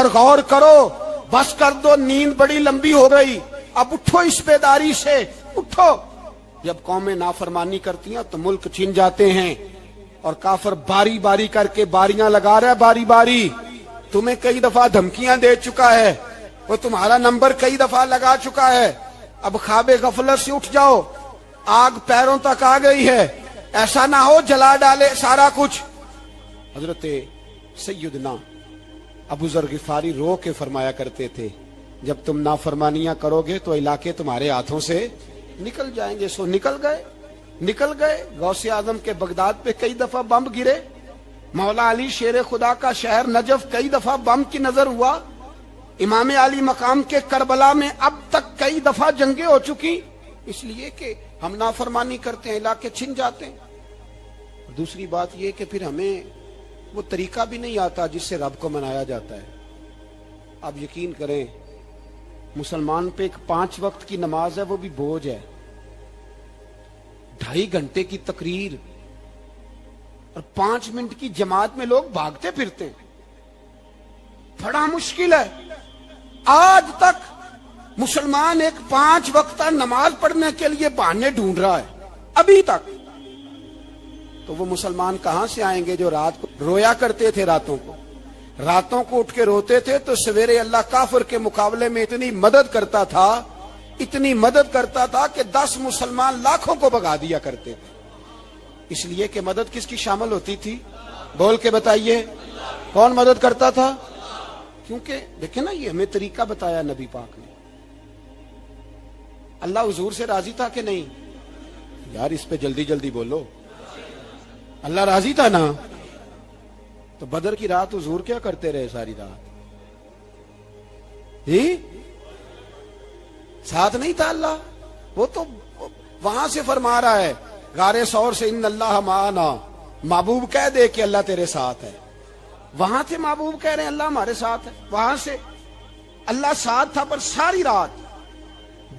اور غور کرو، بس کر دو، نیند بڑی لمبی ہو گئی، اب اٹھو اس بیداری سے، اٹھو۔ جب قومیں نافرمانی کرتی ہیں تو ملک چھن جاتے ہیں، اور کافر باری باری کر کے باریاں لگا رہا ہے، باری باری تمہیں کئی دفعہ دھمکیاں دے چکا ہے، وہ تمہارا نمبر کئی دفعہ لگا چکا ہے، اب خواب غفلت سے اٹھ جاؤ، آگ پیروں تک آ گئی ہے، ایسا نہ ہو جلا ڈالے سارا کچھ۔ حضرت سیدنا ابو ذر غفاری رو کے فرمایا کرتے تھے، جب تم نافرمانیاں کرو گے تو علاقے تمہارے ہاتھوں سے نکل جائیں گے۔ سو نکل گئے۔ غوث اعظم کے بغداد پہ کئی دفعہ بم گرے، مولا علی شیر خدا کا شہر نجف کئی دفعہ بم کی نظر ہوا، امام علی مقام کے کربلا میں اب تک کئی دفعہ جنگیں ہو چکی، اس لیے کہ ہم نافرمانی کرتے ہیں، علاقے چھن جاتے ہیں۔ دوسری بات یہ کہ پھر ہمیں وہ طریقہ بھی نہیں آتا جس سے رب کو منایا جاتا ہے۔ آپ یقین کریں، مسلمان پہ ایک 5 وقت کی نماز ہے، وہ بھی بوجھ ہے، 2.5 گھنٹے کی تقریر اور 5 منٹ کی جماعت میں لوگ بھاگتے پھرتے ہیں، بڑا مشکل ہے۔ آج تک مسلمان ایک 5 وقتہ نماز پڑھنے کے لیے بہانے ڈھونڈ رہا ہے، ابھی تک۔ تو وہ مسلمان کہاں سے آئیں گے جو رات کو رویا کرتے تھے، راتوں کو اٹھ کے روتے تھے، تو سویرے اللہ کافر کے مقابلے میں اتنی مدد کرتا تھا کہ 10 مسلمان لاکھوں کو بھگا دیا کرتے تھے۔ اس لیے کہ مدد کس کی شامل ہوتی تھی؟ بول کے بتائیے، کون مدد کرتا تھا؟ کیونکہ دیکھیں نا، یہ ہمیں طریقہ بتایا نبی پاک نے۔ اللہ حضور سے راضی تھا کہ نہیں؟ یار اس پہ جلدی جلدی بولو، اللہ راضی تھا نا؟ تو بدر کی رات حضور کیا کرتے رہے ساری رات؟ ساتھ نہیں تھا اللہ؟ وہ تو وہاں سے فرما رہا ہے غار ثور سے، ان اللہ معنا، محبوب کہہ دے کہ اللہ تیرے ساتھ ہے۔ وہاں تھے محبوب کہہ رہے ہیں اللہ ہمارے ساتھ ہے، وہاں سے اللہ ساتھ تھا، پر ساری رات،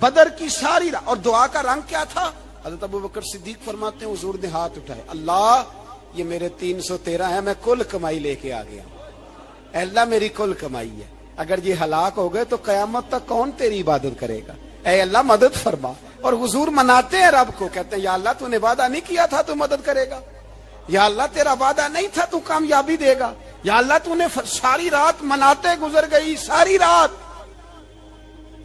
بدر کی ساری رات۔ اور دعا کا رنگ کیا تھا؟ حضرت ابوبکر صدیق فرماتے ہیں حضور نے ہاتھ اٹھائے، اللہ یہ میرے 313 ہیں، میں کل کمائی لے کے آ گیا، اے اللہ میری کل کمائی ہے، اگر یہ ہلاک ہو گئے تو قیامت تک کون تیری عبادت کرے گا، اے اللہ مدد فرما۔ اور حضور مناتے ہیں رب کو، کہتے ہیں یا اللہ تو نے وعدہ نہیں کیا تھا تو مدد کرے گا، یا اللہ تیرا وعدہ نہیں تھا تو کامیابی دے گا، یا اللہ تو نے ساری رات مناتے گزر گئی، ساری رات۔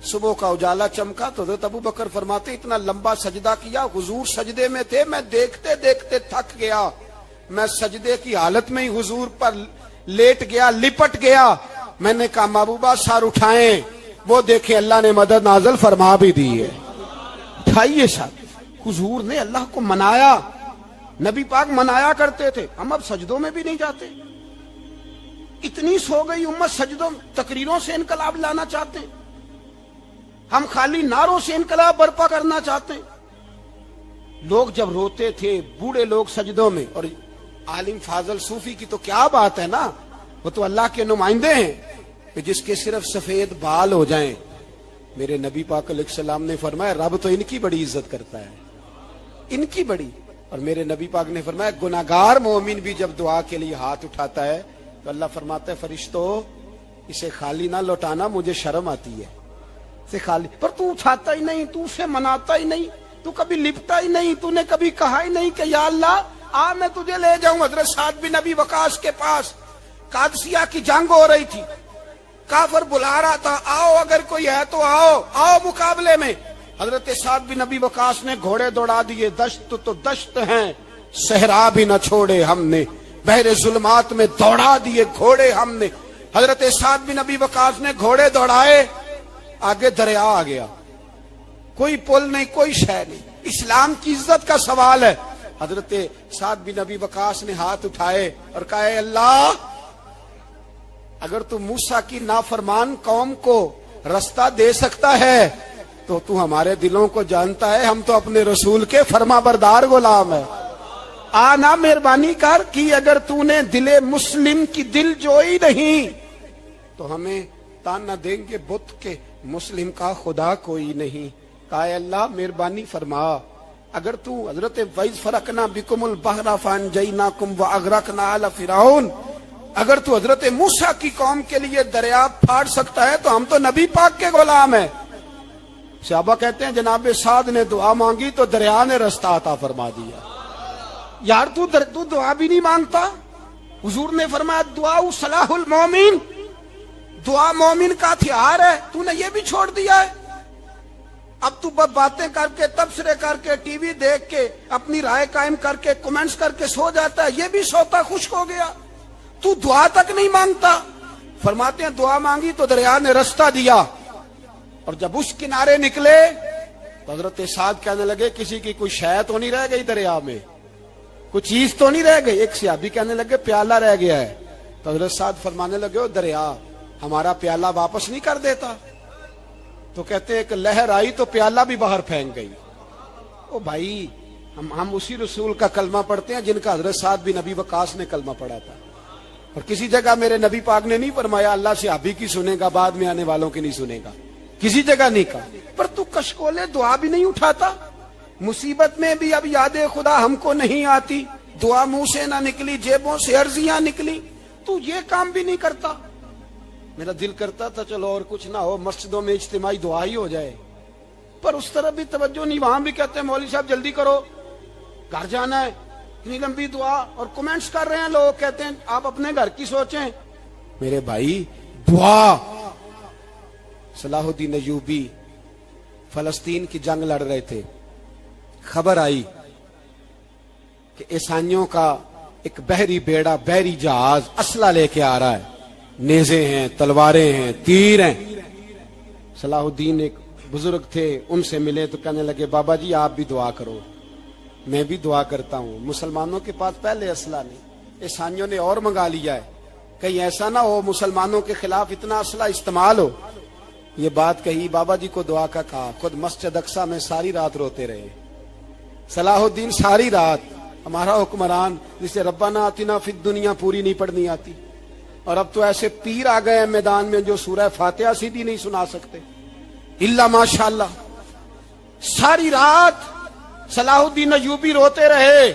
صبح کا اجالا چمکا تو حضرت ابوبکر فرماتے اتنا لمبا سجدہ کیا، حضور سجدے میں تھے، میں دیکھتے دیکھتے تھک گیا، میں سجدے کی حالت میں ہی حضور پر لیٹ گیا، لپٹ گیا۔ میں نے کہا محبوبہ سر اٹھائیں، وہ دیکھیں اللہ نے مدد نازل فرما بھی دی ہے۔ اٹھائیے سر۔ حضور نے اللہ کو منایا، نبی پاک منایا کرتے تھے، ہم اب سجدوں میں بھی نہیں جاتے، اتنی سو گئی امت، سجدوں تقریروں سے انقلاب لانا چاہتے ہیں، ہم خالی نعروں سے انقلاب برپا کرنا چاہتے ہیں۔ لوگ جب روتے تھے، بوڑھے لوگ سجدوں میں، اور عالم فاضل صوفی کی تو کیا بات ہے نا، وہ تو اللہ کے نمائندے ہیں، کہ جس کے صرف سفید بال ہو جائیں، میرے نبی پاک علیہ السلام نے فرمایا رب تو ان کی بڑی عزت کرتا ہے، ان کی بڑی۔ اور میرے نبی پاک نے فرمایا گناہگار مومن بھی جب دعا کے لیے ہاتھ اٹھاتا ہے تو اللہ فرماتا ہے فرشتوں اسے خالی نہ لوٹانا، مجھے شرم آتی ہے سے خالی۔ پر تو اٹھاتا ہی نہیں، تو اسے مناتا ہی نہیں، تو کبھی لپٹا ہی نہیں، تو نے کبھی کہا ہی نہیں کہ یا اللہ آ میں تجھے لے جاؤں حضرت سعد بن ابی وقاص کے پاس۔ قادسیہ کی جنگ ہو رہی تھی، کافر بلا رہا تھا، آؤ اگر کوئی ہے تو آؤ، آؤ مقابلے میں۔ حضرت سعد بن ابی وقاص نے گھوڑے دوڑا دیے، دشت تو دشت ہیں، صحرا بھی نہ چھوڑے ہم نے، بحر ظلمات میں دوڑا دیے گھوڑے ہم نے۔ حضرت سعد بن ابی وقاص نے گھوڑے دوڑائے، آگے دریا آ گیا، کوئی پل نہیں، کوئی شے نہیں، اسلام کی عزت کا سوال ہے۔ حضرت سعد بن ابی وقاص نے ہاتھ اٹھائے اور کہا اے اللہ اگر تو موسیٰ کی نافرمان قوم کو رستہ دے سکتا ہے تو تو ہمارے دلوں کو جانتا ہے، ہم تو اپنے رسول کے فرما بردار غلام ہیں، آنا مہربانی کر کی اگر تو نے دل مسلم کی دل جوئی نہیں تو ہمیں تانا دیں گے بت کے مسلم کا خدا کوئی نہیں۔ کہا اے اللہ مہربانی فرما، اگر تو حضرت وَإِذْ فَرَقْنَا بِكُمُ الْبَحْرَ فَأَنْجَيْنَاكُمْ وَأَغْرَقْنَا آلَ فِرْعَوْنَ، اگر تو حضرت موسیٰ کی قوم کے لیے دریا پھاڑ سکتا ہے تو ہم تو نبی پاک کے غلام ہیں. صحابہ کہتے ہیں جناب سعد نے دعا مانگی تو دریا نے رستہ عطا فرما دیا. یار تو دعا بھی نہیں مانگتا. حضور نے فرمایا دعا صلاح المومن، دعا مومن کا ہتھیار ہے، تو نے یہ بھی چھوڑ دیا ہے. اب تو باتیں کر کے، تبصرے کر کے، ٹی وی دیکھ کے، اپنی رائے قائم کر کے، کمنٹس کر کے سو جاتا ہے. یہ بھی سوتا خشک ہو گیا. تو دعا تک نہیں مانگتا. فرماتے ہیں دعا مانگی تو دریا نے رستہ دیا. اور جب اس کنارے نکلے تو حضرت سعد کہنے لگے کسی کی کوئی شے تو نہیں رہ گئی دریا میں، کوئی چیز تو نہیں رہ گئی. ایک صحابی کہنے لگے پیالہ رہ گیا ہے. تو حضرت سعد فرمانے لگے دریا ہمارا پیالہ واپس نہیں کر دیتا. تو کہتے ہیں ایک لہر آئی تو پیالہ بھی باہر پھینک گئی. او بھائی ہم اسی رسول کا کلمہ پڑھتے ہیں جن کا حضرت سعد بن ابی وقاص نے کلمہ پڑھا تھا. اور کسی جگہ میرے نبی پاک نے نہیں فرمایا اللہ صحابی کی سنے گا بعد میں آنے والوں کی نہیں سنے گا، کسی جگہ نہیں کہا. پر تو کشکولے دعا بھی نہیں اٹھاتا. مصیبت میں بھی اب یاد خدا ہم کو نہیں آتی، دعا منہ سے نہ نکلی، جیبوں سے عرضیاں نکلی، تو یہ کام بھی نہیں کرتا. میرا دل کرتا تھا چلو اور کچھ نہ ہو مسجدوں میں اجتماعی دعا ہی ہو جائے، پر اس طرف بھی توجہ نہیں. وہاں بھی کہتے ہیں مولوی صاحب جلدی کرو گھر جانا ہے، اتنی لمبی دعا. اور کمنٹس کر رہے ہیں لوگ، کہتے ہیں آپ اپنے گھر کی سوچیں. میرے بھائی دعا. صلاح الدین ایوبی فلسطین کی جنگ لڑ رہے تھے. خبر آئی کہ عیسائیوں کا ایک بحری بیڑا، بحری جہاز اسلحہ لے کے آ رہا ہے، نیزے ہیں، تلواریں ہیں، تیر ہیں. صلاح الدین ایک بزرگ تھے، ان سے ملے تو کہنے لگے بابا جی آپ بھی دعا کرو. میں بھی دعا کرتا ہوں. مسلمانوں کے پاس پہلے اسلحہ نہیں، عیسائیوں نے اور منگا لیا ہے، کہیں ایسا نہ ہو مسلمانوں کے خلاف اتنا اسلحہ استعمال ہو. یہ بات کہی، بابا جی کو دعا کا کہا. خود مسجد اقصی میں ساری رات روتے رہے. صلاح الدین ساری رات. ہمارا حکمران جسے ربنا آتنا فی الدنیا پوری نہیں پڑھنی آتی، اور اب تو ایسے پیر آ گئے ہیں میدان میں جو سورہ فاتحہ سیدھی نہیں سنا سکتے الا ماشاءاللہ. ساری رات صلاح الدین ایوبی روتے رہے.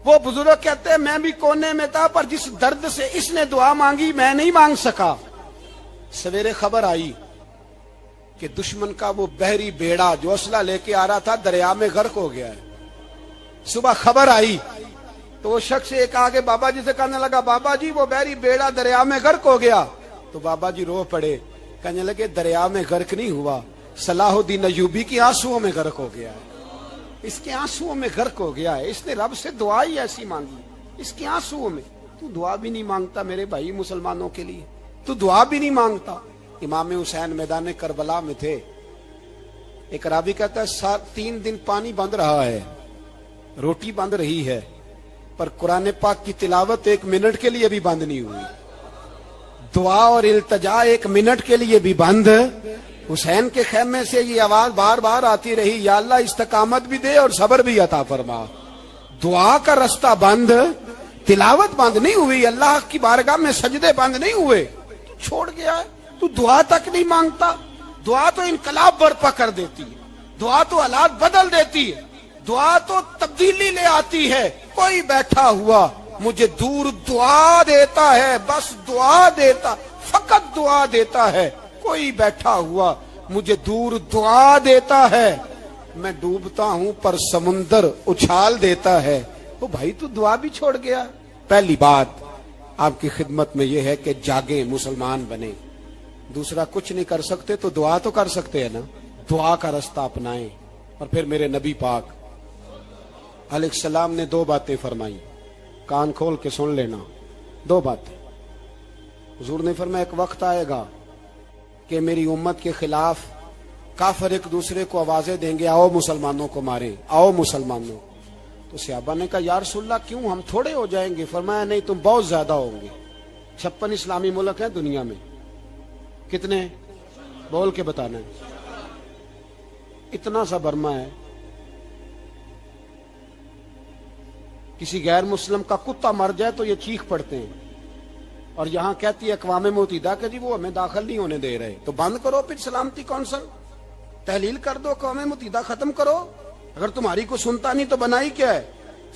وہ بزرگ کہتے ہیں میں بھی کونے میں تھا، پر جس درد سے اس نے دعا مانگی میں نہیں مانگ سکا. سویرے خبر آئی کہ دشمن کا وہ بحری بیڑا جو اسلحہ لے کے آ رہا تھا دریا میں غرق ہو گیا ہے. صبح خبر آئی تو وہ شخص ایک آگے بابا جی سے کہنے لگا بابا جی وہ بحری بیڑا دریا میں غرق ہو گیا. تو بابا جی رو پڑے، کہنے لگے دریا میں غرق نہیں ہوا، صلاح الدین ایوبی کی آنسوؤں میں غرق ہو گیا ہے. اس کے آنسوؤں میں غرق ہو گیا ہے. اس نے رب سے دعا ہی ایسی مانگی اس کے آنسوؤں میں. تو دعا بھی نہیں مانگتا میرے بھائی مسلمانوں کے لیے، تو دعا بھی نہیں مانگتا. امام حسین میدان کربلا میں تھے. ایک راوی کہتا ہے 3 دن پانی بند رہا ہے، روٹی بند رہی ہے، پر قرآن پاک کی تلاوت 1 منٹ کے لیے بھی بند نہیں ہوئی. دعا اور التجا 1 منٹ کے لیے بھی بند. حسین کے خیمے سے یہ آواز بار بار آتی رہی، یا اللہ استقامت بھی دے اور صبر بھی عطا فرما. دعا کا رستہ بند، تلاوت بند نہیں ہوئی، اللہ کی بارگاہ میں سجدے بند نہیں ہوئے. تو چھوڑ گیا ہے، تو دعا تک نہیں مانگتا. دعا تو انقلاب برپا کر دیتی ہے، دعا تو حالات بدل دیتی ہے، دعا تو تبدیلی لے آتی ہے. کوئی بیٹھا ہوا مجھے دور دعا دیتا ہے، بس دعا دیتا، فقط دعا دیتا ہے. کوئی بیٹھا ہوا مجھے دور دعا دیتا ہے، میں ڈوبتا ہوں پر سمندر اچھال دیتا ہے. وہ بھائی تو دعا بھی چھوڑ گیا. پہلی بات آپ کی خدمت میں یہ ہے کہ جاگیں، مسلمان بنیں. دوسرا کچھ نہیں کر سکتے تو دعا تو کر سکتے ہیں نا، دعا کا رستہ اپنائیں. اور پھر میرے نبی پاک علیہ السلام نے 2 باتیں فرمائی، کان کھول کے سن لینا. 2 باتیں. حضور نے فرمایا ایک وقت آئے گا کہ میری امت کے خلاف کافر ایک دوسرے کو آوازیں دیں گے آؤ مسلمانوں کو ماریں، آؤ مسلمانوں. تو صحابہ نے کہا یا رسول اللہ کیوں، ہم تھوڑے ہو جائیں گے؟ فرمایا نہیں تم بہت زیادہ ہوں گے. 56 اسلامی ملک ہیں دنیا میں، کتنے بول کے بتانا ہے؟ اتنا سا برما ہے. کسی غیر مسلم کا کتا مر جائے تو یہ چیخ پڑتے ہیں، اور یہاں کہتی ہے اقوام متحدہ کہ جی وہ ہمیں داخل نہیں ہونے دے رہے. تو بند کرو پھر سلامتی کونسل، تحلیل کر دو، اقوام متحدہ ختم کرو. اگر تمہاری کو سنتا نہیں تو بنائی کیا ہے؟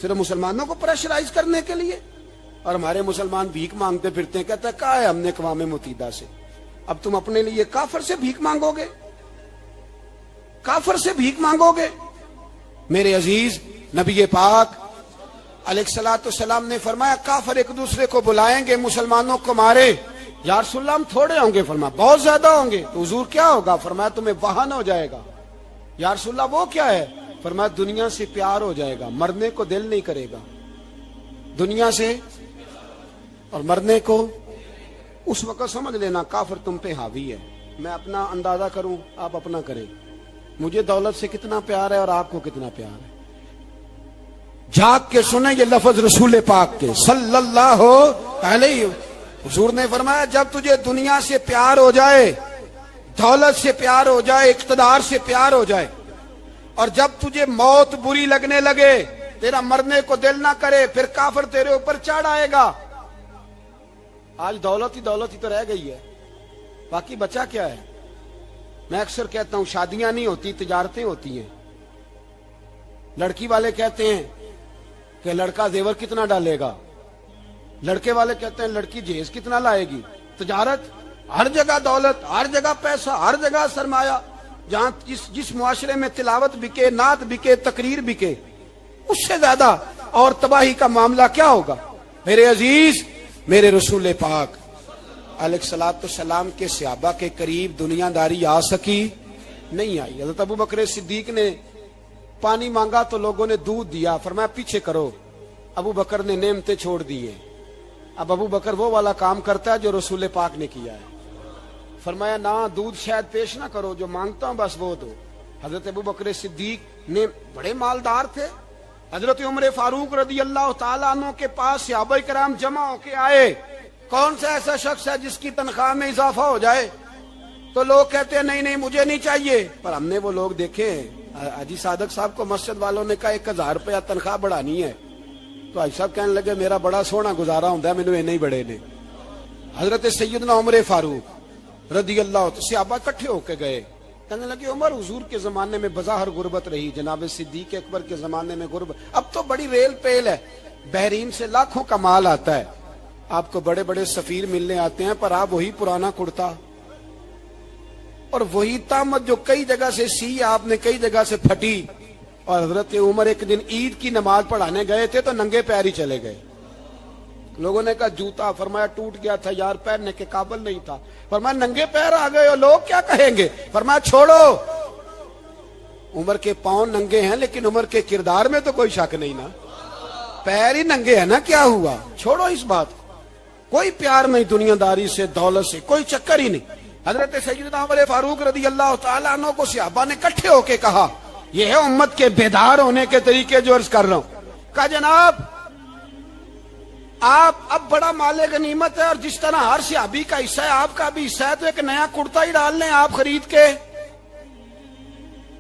صرف مسلمانوں کو پریشرائز کرنے کے لیے. اور ہمارے مسلمان بھیک مانگتے پھرتے ہیں. کہتا ہے کہا ہے ہم نے اقوام متحدہ سے. اب تم اپنے لیے کافر سے بھیک مانگو گے؟ کافر سے بھیک مانگو گے؟ میرے عزیز نبی پاک علیہ الصلوۃ والسلام نے فرمایا کافر ایک دوسرے کو بلائیں گے مسلمانوں کو مارے. یا رسول اللہ ہم تھوڑے ہوں گے. فرمایا بہت زیادہ ہوں گے. تو حضور کیا ہوگا؟ فرمایا تمہیں وہن ہو جائے گا. یا رسول اللہ وہ کیا ہے؟ فرمایا دنیا سے پیار ہو جائے گا, مرنے کو دل نہیں کرے گا. دنیا سے اور مرنے کو. اس وقت سمجھ لینا کافر تم پہ حاوی ہے. میں اپنا اندازہ کروں, آپ اپنا کریں. مجھے دولت سے کتنا پیار ہے اور آپ کو کتنا پیار ہے. جھاگ کے سنیں یہ لفظ رسول پاک کے صلی اللہ علیہ. حضور نے فرمایا جب تجھے دنیا سے پیار ہو جائے, دولت سے پیار ہو جائے, اقتدار سے پیار ہو جائے, اور جب تجھے موت بری لگنے لگے, تیرا مرنے کو دل نہ کرے, پھر کافر تیرے اوپر چڑھ آئے گا. آج دولت ہی تو رہ گئی ہے, باقی بچا کیا ہے؟ میں اکثر کہتا ہوں شادیاں نہیں ہوتی, تجارتیں ہوتی ہیں. لڑکی والے کہتے ہیں کہ لڑکا زیور کتنا ڈالے گا, لڑکے والے کہتے ہیں لڑکی جہیز کتنا لائے گی. تجارت, ہر جگہ دولت, ہر جگہ پیسہ, ہر جگہ سرمایہ. جہاں جس معاشرے میں تلاوت بکے, نعت بکے, تقریر بکے, اس سے زیادہ اور تباہی کا معاملہ کیا ہوگا؟ میرے عزیز میرے رسول پاک علیہ الصلوۃ والسلام کے صحابہ کے قریب دنیا داری آ سکی نہیں آئی. حضرت ابو بکر صدیق نے پانی مانگا تو لوگوں نے دودھ دیا. فرمایا پیچھے کرو. ابو بکر نے نعمتیں چھوڑ دیے. اب ابو بکر وہ والا کام کرتا ہے جو رسول پاک نے کیا ہے. فرمایا نہ دودھ شاید پیش نہ کرو, جو مانگتا ہوں بس وہ دو. حضرت ابو بکر صدیق نے بڑے مالدار تھے. حضرت عمر فاروق رضی اللہ تعالیٰ عنہ کے پاس صحابہ کرام جمع ہو کے آئے. کون سا ایسا شخص ہے جس کی تنخواہ میں اضافہ ہو جائے؟ تو لوگ کہتے ہیں نہیں مجھے نہیں چاہیے. پر ہم نے وہ لوگ دیکھے, حاجی صادق صاحب کو مسجد والوں نے کہا 1000 روپیہ تنخواہ بڑھانی ہے, تو حاجی صاحب کہنے لگے میرا بڑا سونا گزارا ہوتا ہے, مینوں نہیں بڑے نے. حضرت سیدنا عمر فاروق رضی اللہ صحابہ اکٹھے ہو کے گئے. کہنے لگے عمر حضور کے زمانے میں بظاہر غربت رہی, جناب صدیق اکبر کے زمانے میں غربت, اب تو بڑی ریل پیل ہے, بحرین سے لاکھوں کا مال آتا ہے, آپ کو بڑے بڑے سفیر ملنے آتے ہیں, پر آپ وہی پرانا کرتا اور وہی تامت جو کئی جگہ سے سی آپ نے کئی جگہ سے پھٹی. اور حضرت عمر ایک دن عید کی نماز پڑھانے گئے تھے تو ننگے پیر ہی چلے گئے. لوگوں نے کہا جوتا, فرمایا ٹوٹ گیا تھا یار, پہننے کے قابل نہیں تھا. فرمایا ننگے پیر آ گئے اور لوگ کیا کہیں گے؟ فرمایا چھوڑو, عمر کے پاؤں ننگے ہیں لیکن عمر کے کردار میں تو کوئی شک نہیں نا, پیر ہی ننگے ہیں نا, کیا ہوا؟ چھوڑو اس بات کو. کوئی پیار نہیں دنیا داری سے, دولت سے, کوئی چکر ہی نہیں. حضرت سیدنا عمر فاروق رضی اللہ تعالیٰ عنہ کو صحابہ نے اکٹھے ہو کے کہا, یہ ہے امت کے بیدار ہونے کے طریقے جو عرض کر رہا ہوں. کہا جناب آپ اب بڑا مال غنیمت ہے, اور جس طرح ہر صحابی کا حصہ ہے آپ کا بھی حصہ ہے, تو ایک نیا کرتا ہی ڈال لیں آپ خرید کے.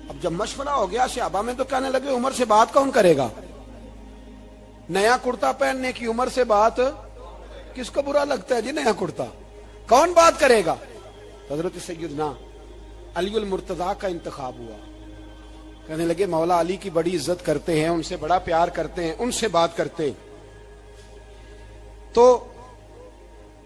اب جب مشورہ ہو گیا صحابہ میں تو کہنے لگے عمر سے بات کون کرے گا؟ نیا کرتا پہننے کی عمر سے بات کس کو برا لگتا ہے جی؟ نیا کرتا کون بات کرے گا؟ حضرت سیدنا علی المرتضیٰ کا انتخاب ہوا. کہنے لگے مولا علی کی بڑی عزت کرتے ہیں, ان سے بڑا پیار کرتے ہیں, ان سے بات کرتے. تو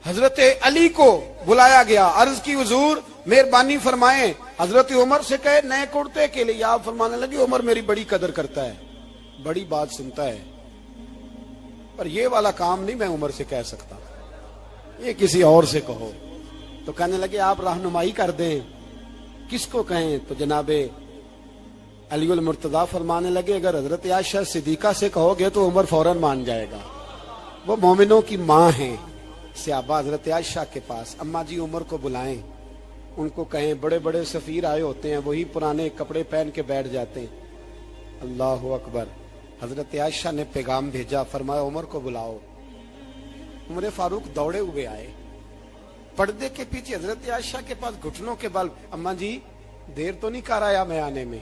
حضرت علی کو بلایا گیا, عرض کی حضور مہربانی فرمائیں. حضرت عمر سے کہے نئے کرتے کے لیے, آپ فرمانے لگے عمر میری بڑی قدر کرتا ہے, بڑی بات سنتا ہے, پر یہ والا کام نہیں میں عمر سے کہہ سکتا, یہ کسی اور سے کہو. تو کہنے لگے آپ رہنمائی کر دیں, کس کو کہیں؟ تو جناب علی المرتضیٰ فرمانے لگے اگر حضرت عائشہ صدیقہ سے کہو گے تو عمر فوراً مان جائے گا, وہ مومنوں کی ماں ہیں. صحابہ حضرت عائشہ کے پاس, اماں جی عمر کو بلائیں, ان کو کہیں بڑے بڑے سفیر آئے ہوتے ہیں, وہی پرانے کپڑے پہن کے بیٹھ جاتے ہیں. اللہ اکبر. حضرت عائشہ نے پیغام بھیجا, فرمایا عمر کو بلاؤ. عمر فاروق دوڑے ہوئے آئے, پردے کے پیچھے حضرت عائشہ کے پاس گھٹنوں کے بل, اماں جی دیر تو نہیں کر آیا میں آنے میں؟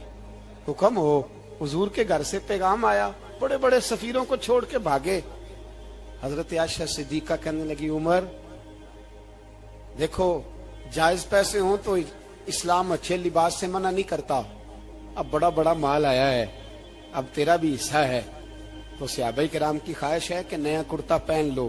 حکم ہو, حضور کے گھر سے پیغام آیا, بڑے بڑے سفیروں کو چھوڑ کے بھاگے. حضرت عائشہ صدیقہ کہنے لگی عمر دیکھو جائز پیسے ہوں تو اسلام اچھے لباس سے منع نہیں کرتا, اب بڑا بڑا مال آیا ہے, اب تیرا بھی حصہ ہے, تو صحابہ کرام کی خواہش ہے کہ نیا کرتا پہن لو.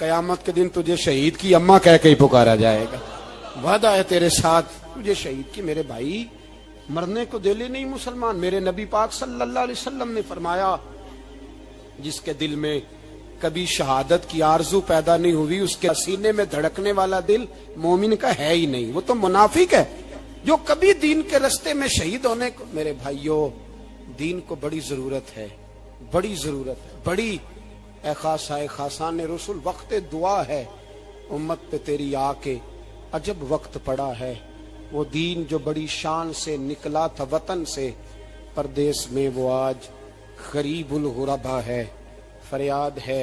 قیامت کے دن تجھے شہید کی اماں کہہ کے ہی پکارا جائے گا. وعدہ ہے تیرے ساتھ تجھے شہید کی. میرے بھائی مرنے کو دل ہی نہیں مسلمان. میرے نبی پاک صلی اللہ علیہ وسلم نے فرمایا جس کے دل میں کبھی شہادت کی آرزو پیدا نہیں ہوئی اس کے سینے میں دھڑکنے والا دل مومن کا ہے ہی نہیں. وہ تو منافق ہے جو کبھی دین کے رستے میں شہید ہونے کو. میرے بھائیوں دین کو بڑی ضرورت ہے, بڑی ضرورت ہے, بڑی. اے خاصائے خاصان رسول وقت دعا ہے امت پہ تیری آ کے عجب وقت پڑا ہے. وہ دین جو بڑی شان سے نکلا تھا وطن سے پردیس میں وہ آج غریب الغربا ہے. فریاد ہے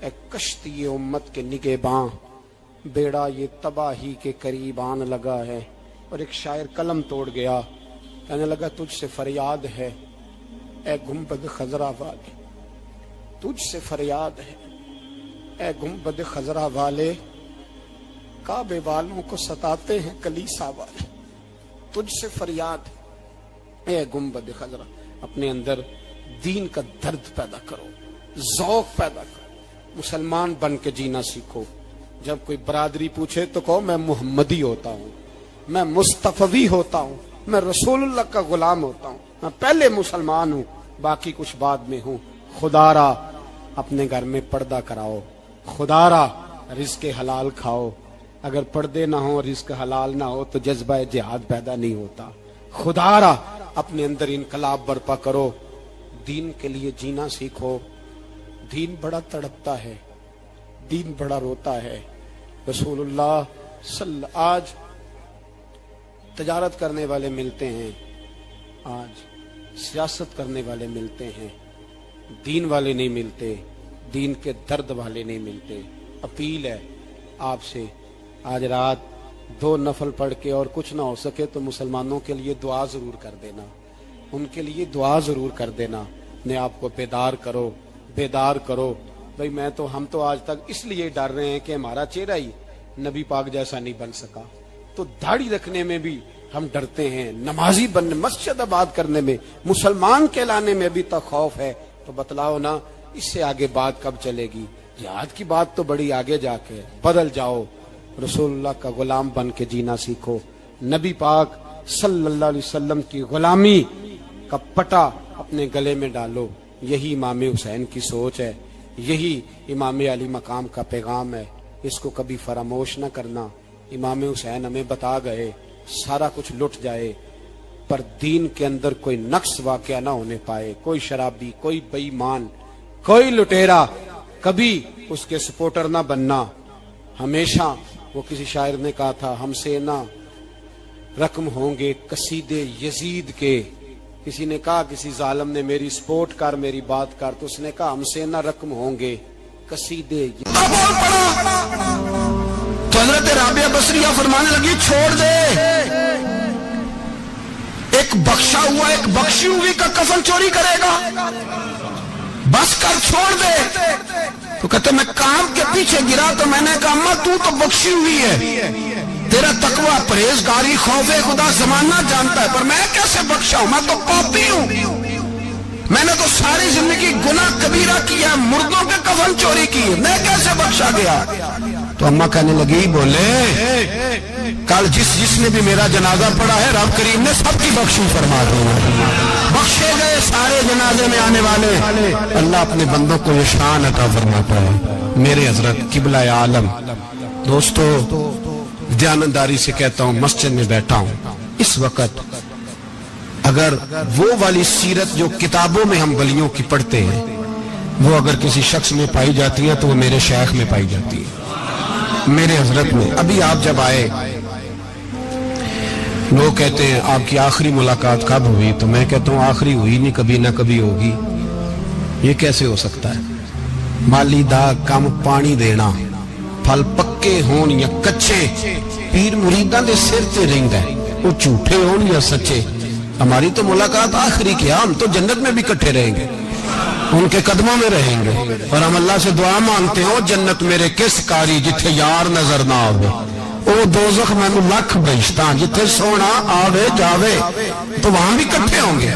اے کشتی امت کے نگہباں بیڑا یہ تباہی کے قریب آن لگا ہے. اور ایک شاعر قلم توڑ گیا کہنے لگا تجھ سے فریاد ہے اے گنبد خضرا والے, تجھ سے فریاد ہے اے گنبد خضرا والے, کعبے والوں کو ستاتے ہیں کلیسا والے. تجھ سے فریاد ہے اے گنبد خضرا. اپنے اندر دین کا درد پیدا کرو, ذوق پیدا کرو, مسلمان بن کے جینا سیکھو. جب کوئی برادری پوچھے تو کہو میں محمدی ہوتا ہوں, میں مصطفی ہوتا ہوں, میں رسول اللہ کا غلام ہوتا ہوں, میں پہلے مسلمان ہوں باقی کچھ بعد میں ہوں. خدا را اپنے گھر میں پردہ کراؤ, خدا را رزق حلال کھاؤ. اگر پردے نہ ہو رزق حلال نہ ہو تو جذبہ جہاد پیدا نہیں ہوتا. خدا را اپنے اندر انقلاب برپا کرو, دین کے لیے جینا سیکھو. دین بڑا تڑپتا ہے, دین بڑا روتا ہے. رسول اللہ آج تجارت کرنے والے ملتے ہیں, آج سیاست کرنے والے ملتے ہیں, دین والے نہیں ملتے, دین کے درد والے نہیں ملتے. اپیل ہے آپ سے آج رات 2 نفل پڑھ کے اور کچھ نہ ہو سکے تو مسلمانوں کے لیے دعا ضرور کر دینا, ان کے لیے دعا ضرور کر دینا. اپنے آپ کو بیدار کرو, بیدار کرو. بھئی ہم تو آج تک اس لیے ڈر رہے ہیں کہ ہمارا چہرہ ہی نبی پاک جیسا نہیں بن سکا, تو داڑھی رکھنے میں بھی ہم ڈرتے ہیں, نمازی بننے مسجد آباد کرنے میں مسلمان کہلانے میں ابھی تک خوف ہے. تو بتلاؤ نا اس سے آگے بات کب چلے گی؟ جہاد کی بات تو بڑی آگے جا کے. بدل جاؤ, رسول اللہ کا غلام بن کے جینا سیکھو. نبی پاک صلی اللہ علیہ وسلم کی غلامی کا پٹا اپنے گلے میں ڈالو. یہی امام حسین کی سوچ ہے, یہی امام علی مقام کا پیغام ہے. اس کو کبھی فراموش نہ کرنا. امام حسین ہمیں بتا گئے سارا کچھ لٹ جائے پر دین کے اندر کوئی نقص واقعہ نہ ہونے پائے. کوئی شرابی, کوئی بے ایمان, کوئی لٹیرا کبھی اس کے سپورٹر نہ بننا. ہمیشہ وہ کسی شاعر نے کہا تھا ہم سے نہ رقم ہوں گے قصیدے یزید کے. کسی نے کہا کسی ظالم نے میری سپورٹ کر, میری بات کر, تو اس نے کہا ہم سے نہ رقم ہوں گے قصیدے. تو حضرت رابعہ بصریہ فرمانے لگی چھوڑ دے, ایک بخشا ہوا ایک بخشی ہوئی کا کفن چوری کرے گا, بس کر چھوڑ دے. تو کہتے میں کام کے پیچھے گرا تو میں نے کہا اماں تو بخشی ہوئی ہے, تیرا تقوی پرہیزگاری خوف خدا زمانہ جانتا ہے, پر میں کیسے بخشا ہوں؟ میں تو پاپی ہوں, میں نے تو ساری زندگی گناہ کبیرہ کیا, مردوں کے کفن چوری کی, میں کیسے بخشا گیا؟ تو اماں کہنے لگی بولے کل جس نے بھی میرا جنازہ پڑھا ہے رب کریم نے سب کی بخشی فرما دی. بخشے گئے سارے جنازے میں آنے والے. اللہ اپنے بندوں کو یہ شان عطا فرماتا ہے. میرے حضرت قبلہ عالم دوستو, دیانتداری سے کہتا ہوں مسجد میں بیٹھا ہوں اس وقت, اگر وہ والی سیرت جو کتابوں میں ہم ولیوں کی پڑھتے ہیں وہ اگر کسی شخص میں پائی جاتی ہے تو وہ میرے شیخ میں پائی جاتی ہے, میرے حضرت میں. ابھی آپ جب آئے لوگ کہتے ہیں آپ کی آخری ملاقات کب ہوئی, تو میں کہتا ہوں آخری ہوئی نہیں, کبھی نہ کبھی ہوگی. یہ کیسے ہو سکتا ہے؟ مالی دا کم پانی دینا, پھل پکے ہون یا کچے, پیر مریداں دے سر تے رہندا ہے, وہ جھوٹے ہون یا سچے. ہماری تو ملاقات آخری کی, ہم تو جنت میں بھی کٹھے رہیں گے, ان کے قدموں میں رہیں گے, اور ہم اللہ سے دعا مانگتے ہیں جنت میرے کس کاری جتھے یار نظر نہ آوے, او دوزخ مینوں لکھ بہشتاں جتھے سونا آوے جاوے, تو وہاں بھی کٹھے ہوں گے.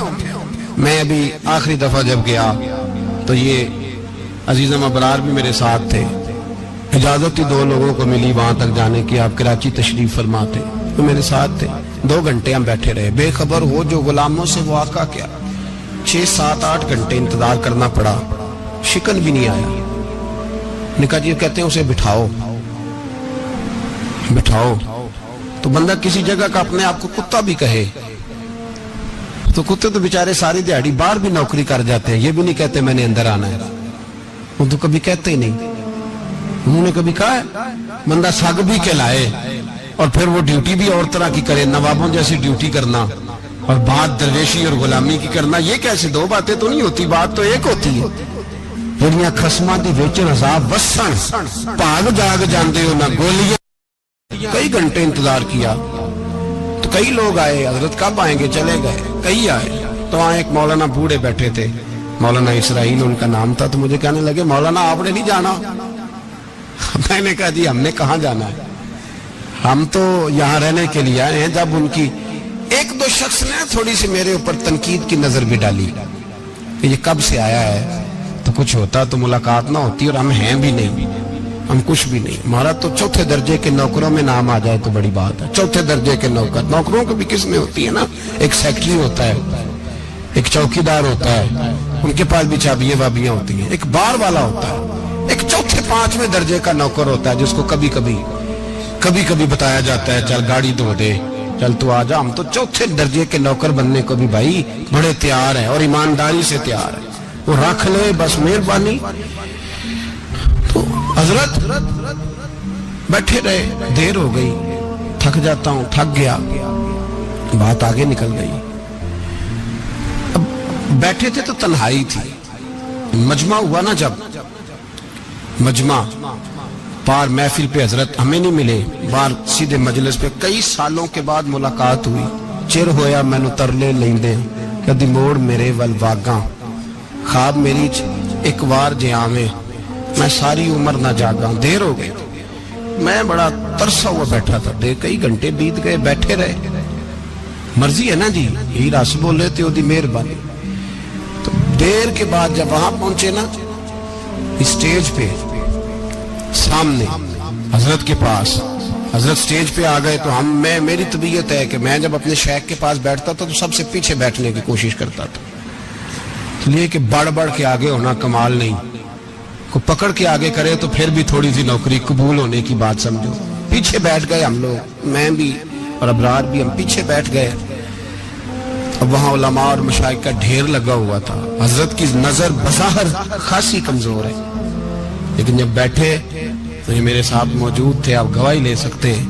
میں ابھی آخری دفعہ جب گیا تو یہ عزیزم ابرار بھی میرے ساتھ تھے, اجازت ہی 2 لوگوں کو ملی وہاں تک جانے کی، آپ کراچی تشریف فرما تھے، تو میرے ساتھ تھے۔ 2 گھنٹے ہم بیٹھے رہے، بے خبر ہو جو غلاموں سے وہ آقا کیا 6 7 8 گھنٹے انتظار کرنا پڑا، شکن بھی نہیں آیا۔ نکاح جی کہتے ہیں اسے بٹھاؤ بٹھاؤ، تو بندہ کسی جگہ کا اپنے آپ کو کتا بھی کہے تو کتے تو بیچارے ساری دیہڑی باہر بھی نوکری کر جاتے ہیں، یہ بھی نہیں کہتے میں نے اندر آنا ہے، وہ تو کبھی کہتے ہی نہیں۔ انہوں نے کبھی کہا ہے بندہ سگ بھی کہلائے اور پھر وہ ڈیوٹی بھی اور طرح کی کرے، نوابوں جیسی ڈیوٹی کرنا اور بات درویشی اور غلامی کی کرنا، یہ کیسے 2 باتیں تو نہیں ہوتی، بات تو ایک ہوتی ہے۔ جڑیاں خسماں دی وچن عذاب وسن بھاگ جاگ جاندے ہو نہ گولیاں۔ کئی گھنٹے انتظار کیا تو کئی لوگ آئے، حضرت کب آئیں گے، چلے گئے، کئی آئے۔ تو وہاں ایک مولانا بوڑھے بیٹھے تھے، مولانا اسرائیل ان کا نام تھا، تو مجھے کہنے لگے مولانا آپ نے نہیں جانا؟ میں نے کہا جی ہم نے کہاں جانا ہے، ہم تو یہاں رہنے کے لیے آئے ہیں۔ جب ان کی 1-2 شخص نے تھوڑی سی میرے اوپر تنقید کی نظر بھی ڈالی کہ یہ کب سے آیا ہے، تو کچھ ہوتا تو ملاقات نہ ہوتی، اور ہم ہیں بھی نہیں، ہم کچھ بھی نہیں، ہمارا تو 4تھے درجے کے نوکروں میں نام آ جائے تو بڑی بات ہے۔ 4تھے درجے کے نوکر، نوکروں کو بھی کس میں ہوتی ہے نا، ایک سیکٹری ہوتا ہے، ایک چوکیدار ہوتا ہے، ان کے پاس بھی چابیاں وابیاں ہوتی ہیں، ایک بار والا ہوتا ہے، ایک 4تھے 5ویں درجے کا نوکر ہوتا ہے جس کو کبھی کبھی بتایا جاتا ہے چل گاڑی دھو دے، چل تو آ جا۔ ہم تو 4تھے درجے کے نوکر بننے کو بھی بھائی بڑے تیار ہیں اور ایمانداری سے تیار ہیں، وہ رکھ لے بس مہربانی۔ تو حضرت بیٹھے رہے، دیر ہو گئی، تھک جاتا ہوں، تھک گیا، بات آگے نکل گئی۔ اب بیٹھے تھے تو تنہائی تھی، مجمع ہوا نا، جب مجمع پار محفل پہ حضرت ہمیں نہیں ملے، بار سیدھے مجلس پہ کئی سالوں کے بعد ملاقات ہوئی۔ چر ہویا مینو ترلے لیندے کدی موڑ میرے ول واگاں، خواب میری ایک وار جے آویں میں ساری عمر نہ جاگاں۔ دیر ہو گئی، میں بڑا ترسا ہوا بیٹھا تھا، کئی گھنٹے بیت گئے، بیٹھے رہے، مرضی ہے نا جی، یہی رس بولے تے دی مہربانی۔ تو دیر کے بعد جب وہاں پہنچے نا، اسٹیج پہ سامنے حضرت کے پاس، حضرت سٹیج پہ آ گئے تو میری طبیعت ہے کہ میں جب اپنے شیخ کے پاس بیٹھتا تھا تو سب سے پیچھے بیٹھنے کی کوشش کرتا تھا، اس لیے کہ بڑھ کے آگے ہونا کمال نہیں، کو پکڑ کے آگے کرے تو پھر بھی تھوڑی سی نوکری قبول ہونے کی بات سمجھو۔ پیچھے بیٹھ گئے ہم لوگ، میں بھی اور ابرار بھی، ہم پیچھے بیٹھ گئے۔ اب وہاں علماء اور مشائخ کا ڈھیر لگا ہوا تھا، حضرت کی نظر بظاہر خاصی کمزور ہے، لیکن جب بیٹھے تو یہ میرے ساتھ موجود تھے، آپ گواہی لے سکتے ہیں،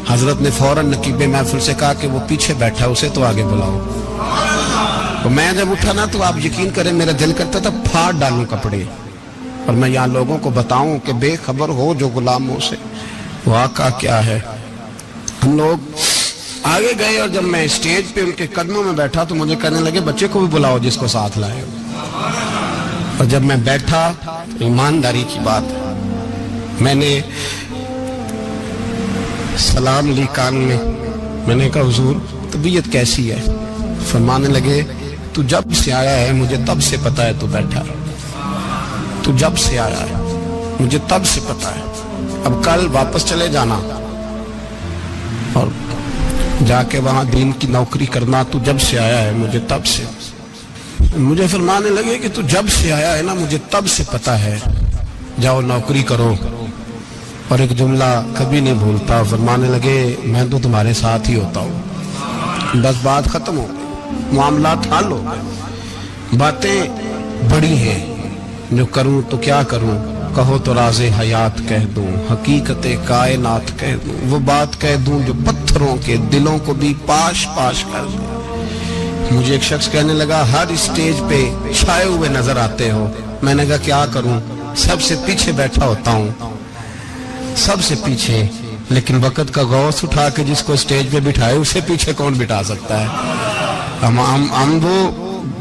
حضرت نے فوراً نقیب محفل سے کہا کہ وہ پیچھے بیٹھا اسے تو آگے بلاؤ۔ تو میں جب اٹھا نا تو آپ یقین کریں میرا دل کرتا تھا پھاڑ ڈالوں کپڑے اور میں یہاں لوگوں کو بتاؤں کہ بے خبر ہو جو غلاموں سے وہ آقا کیا ہے۔ ہم لوگ آگے گئے اور جب میں اسٹیج پہ ان کے قدموں میں بیٹھا تو مجھے کہنے لگے بچے کو بھی بلاؤ جس کو ساتھ لائے ہو۔ اور جب میں بیٹھا ایمانداری کی بات، میں نے سلام لی کان میں نے کہا حضور طبیعت کیسی ہے؟ فرمانے لگے تو جب سے آیا ہے مجھے تب سے پتا ہے تو بیٹھا ہے، تو جب سے آیا ہے مجھے تب سے پتا ہے، اب کل واپس چلے جانا اور جا کے وہاں دین کی نوکری کرنا، تو جب سے آیا ہے مجھے تب سے۔ مجھے فرمانے لگے کہ تو جب سے آیا ہے نا مجھے تب سے پتا ہے، جاؤ نوکری کرو۔ اور ایک جملہ کبھی نہیں بھولتا، فرمانے لگے میں تو تمہارے ساتھ ہی ہوتا ہوں، بس بات ختم ہو گئی، معاملات حل ہو گئے۔ باتیں بڑی ہیں، جو کروں تو کیا کروں، کہو تو راز حیات کہہ دوں، حقیقت کائنات کہہ دوں، وہ بات کہہ دوں جو پتھروں کے دلوں کو بھی پاش پاش کر دوں۔ مجھے ایک شخص کہنے لگا ہر اسٹیج پہ چھائے ہوئے نظر آتے ہو، میں نے کہا کیا کروں، سب سے پیچھے بیٹھا ہوتا ہوں، سب سے پیچھے، لیکن وقت کا غوث اٹھا کے جس کو اسٹیج پہ بٹھائے اسے پیچھے کون بٹھا سکتا ہے؟ ہم وہ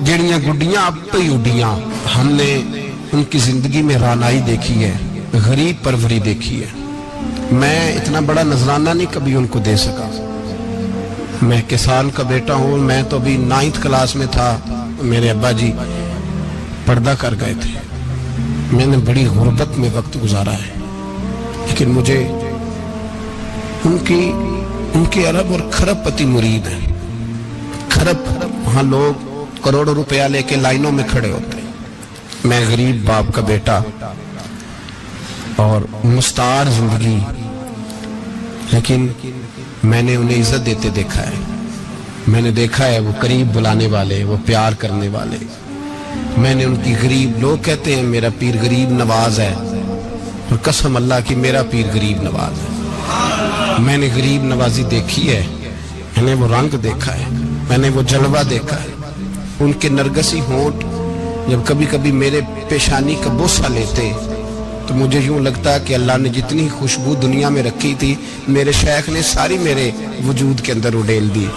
جڑیاں گڈیاں اب پہ ہی اڈیاں، ہم نے ان کی زندگی میں رانائی دیکھی ہے، غریب پروری دیکھی ہے۔ میں اتنا بڑا نذرانہ نہیں کبھی ان کو دے سکا، میں کسان کا بیٹا ہوں، میں تو ابھی 9th کلاس میں تھا، میرے ابا جی پردہ کر گئے تھے، میں نے بڑی غربت میں وقت گزارا ہے، لیکن مجھے ان کے ارب اور کھرب پتی مرید ہیں. کھرب وہاں لوگ کروڑوں روپیہ لے کے لائنوں میں کھڑے ہوتے ہیں. میں غریب باپ کا بیٹا اور مستعار زندگی، لیکن میں نے انہیں عزت دیتے دیکھا ہے. میں نے دیکھا ہے وہ قریب بلانے والے، وہ پیار کرنے والے. میں نے ان کی غریب، لوگ کہتے ہیں میرا پیر غریب نواز ہے، اور قسم اللہ کی میرا پیر غریب نواز ہے. میں نے غریب نوازی دیکھی ہے، میں نے وہ رنگ دیکھا ہے، میں نے وہ جلوہ دیکھا ہے. ان کے نرگسی ہونٹ جب کبھی کبھی میرے پیشانی کا بوسہ لیتے تو مجھے یوں لگتا کہ اللہ نے جتنی خوشبو دنیا میں رکھی تھی میرے شیخ نے ساری میرے وجود کے اندر اڈیل دی.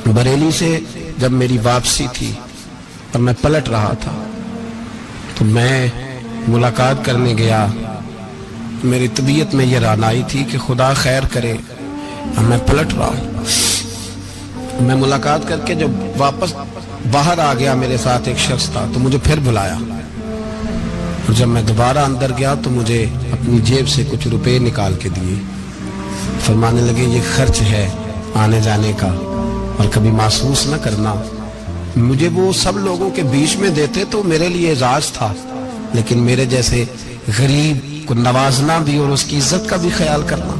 بریلی سے جب میری واپسی تھی اور میں پلٹ رہا تھا تو میں ملاقات کرنے گیا. میری طبیعت میں یہ رانائی تھی کہ خدا خیر کرے، اور میں پلٹ رہا ہوں. میں ملاقات کر کے جب واپس باہر آ گیا، میرے ساتھ ایک شخص تھا تو مجھے پھر بلایا. اور جب میں دوبارہ اندر گیا تو مجھے اپنی جیب سے کچھ روپے نکال کے دیے. فرمانے لگے یہ خرچ ہے آنے جانے کا، اور کبھی محسوس نہ کرنا. مجھے وہ سب لوگوں کے بیچ میں دیتے تو میرے لیے اعزاز تھا، لیکن میرے جیسے غریب کو نوازنا بھی اور اس کی عزت کا بھی خیال کرنا،